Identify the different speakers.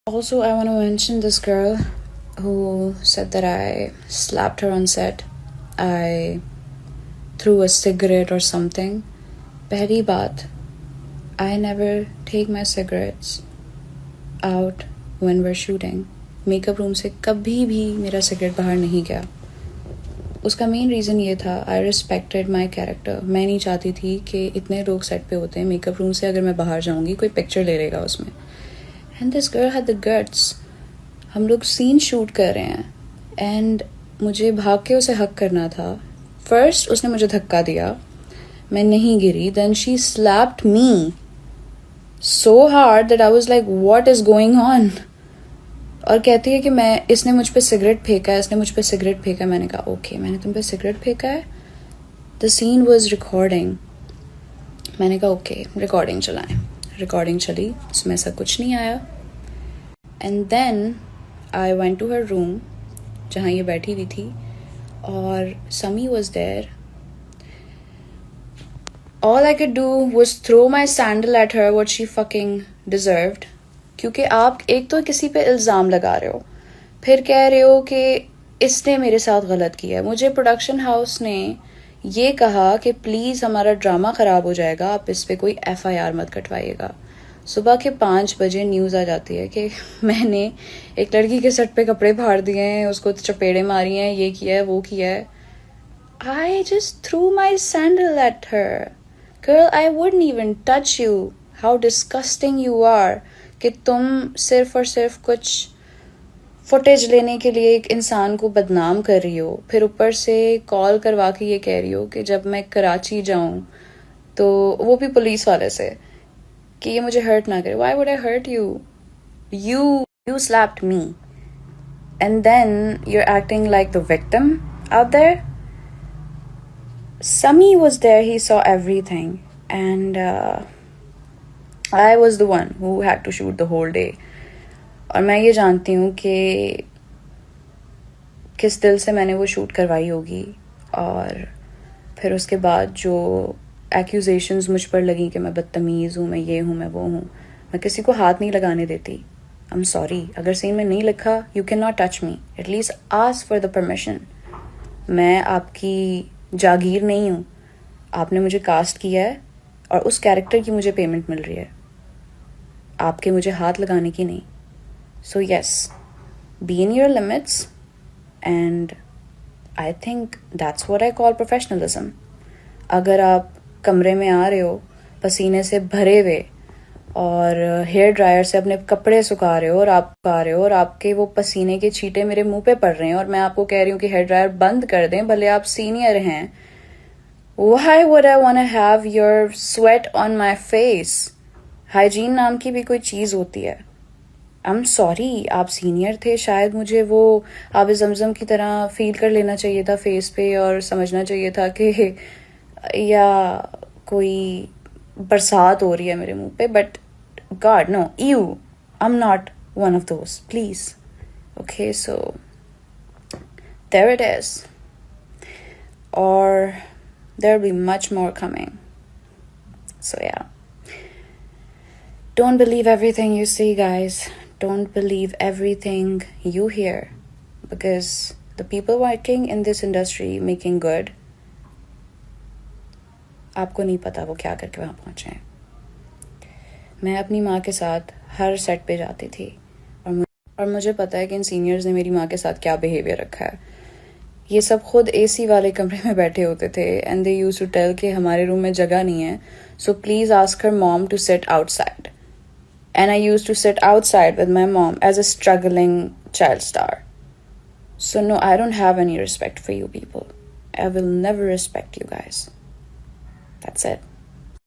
Speaker 1: Also, I want to mention this girl who said that I slapped her on set. I threw a cigarette or something. पहली बात, I never take my cigarettes out when we're shooting. Makeup room से कभी भी मेरा cigarette बाहर नहीं गया. उसका मेन रीज़न ये था, आई रिस्पेक्टेड माई कैरेक्टर. मैं नहीं चाहती थी कि इतने लोग सेट पे होते हैं, मेकअप रूम से अगर मैं बाहर जाऊँगी कोई पिक्चर ले लेगा उसमें. And this girl had the guts. हम लोग सीन शूट कर रहे हैं एंड मुझे भाग के उसे हक करना था. फर्स्ट उसने मुझे धक्का दिया, मैं नहीं गिरी. Then she slapped me so hard that I was like what is going on. और कहती है कि इसने मुझ पे सिगरेट फेंका है, इसने मुझ पे सिगरेट फेंका है. मैंने कहा ओके, मैंने तुम पे सिगरेट फेंका है. The scene was recording. मैंने कहा ओके, रिकॉर्डिंग चलाएं. रिकॉर्डिंग चली, उसमें ऐसा कुछ नहीं आया. And then I went to her room जहाँ ये बैठी हुई थी और Sami was there. All I could do was throw my sandal at her, what she fucking deserved. क्योंकि आप एक तो किसी पे इल्ज़ाम लगा रहे हो, फिर कह रहे हो कि इसने मेरे साथ गलत किया है. मुझे प्रोडक्शन हाउस ने ये कहा कि प्लीज़ हमारा ड्रामा ख़राब हो जाएगा, आप इस पे कोई FIR मत कटवाइएगा. सुबह के 5 बजे न्यूज़ आ जाती है कि मैंने एक लड़की के सेट पे कपड़े फाड़ दिए हैं, उसको चपेड़े मारी हैं, ये किया है, वो किया है. I just threw my sandal at her. Girl, I wouldn't even touch you. How disgusting you are. कि तुम सिर्फ और सिर्फ कुछ फुटेज लेने के लिए एक इंसान को बदनाम कर रही हो, फिर ऊपर से कॉल करवा के ये कह रही हो कि जब मैं कराची जाऊं तो वो भी पुलिस वाले से कि ये मुझे हर्ट ना करे. Why would I hurt you? You slapped me. And then you're acting like the victim out there. Sami was there, he saw everything. And I was the one who had to shoot the whole day. और मैं ये जानती हूँ कि किस दिल से मैंने वो शूट करवाई होगी. और फिर उसके बाद जो एक्यूजेशंस मुझ पर लगी कि मैं बदतमीज़ हूँ, मैं ये हूँ, मैं वो हूँ, मैं किसी को हाथ नहीं लगाने देती. आई एम सॉरी, अगर सीन में नहीं लिखा you can not touch me. At least ask for the permission. मैं आपकी जागीर नहीं हूँ. आपने मुझे कास्ट किया है और उस कैरेक्टर की मुझे पेमेंट मिल रही है, आपके मुझे हाथ लगाने की नहीं. So yes, be in your limits and I think that's what I call professionalism. अगर आप कमरे में आ रहे हो पसीने से भरे हुए और हेयर ड्रायर से अपने कपड़े सुखा रहे हो और आप आ रहे हो और आपके वो पसीने के छींटे मेरे मुंह पे पड़ रहे हैं और मैं आपको कह रही हूँ कि हेयर ड्रायर बंद कर दें, भले आप सीनियर हैं. Why would I want to have your sweat on my face? Hygiene नाम की भी कोई चीज़ होती है. I'm sorry, आप सीनियर थे, शायद मुझे वो आब जमजम की तरह फील कर लेना चाहिए था फेस पे और समझना चाहिए था कि या कोई बरसात हो रही है मेरे मुंह पे. But God, no, you, I'm not one of those, please. Okay, so there it is. Or there'll be much more coming. So yeah, don't believe everything you see, guys. Don't believe everything you hear, because the people working in this industry making good, आपको नहीं पता वो क्या करके वहाँ पहुँचे हैं. मैं अपनी माँ के साथ हर सेट पे जाती थी और मुझे पता है कि इन सीनियर्स ने मेरी माँ के साथ क्या बिहेवियर रखा है. ये सब खुद AC वाले कमरे में बैठे होते थे and they used to tell कि हमारे रूम में जगह नहीं है, so please ask her mom to sit outside. And I used to sit outside with my mom as a struggling child star. So no, I don't have any respect for you people. I will never respect you guys. That's it.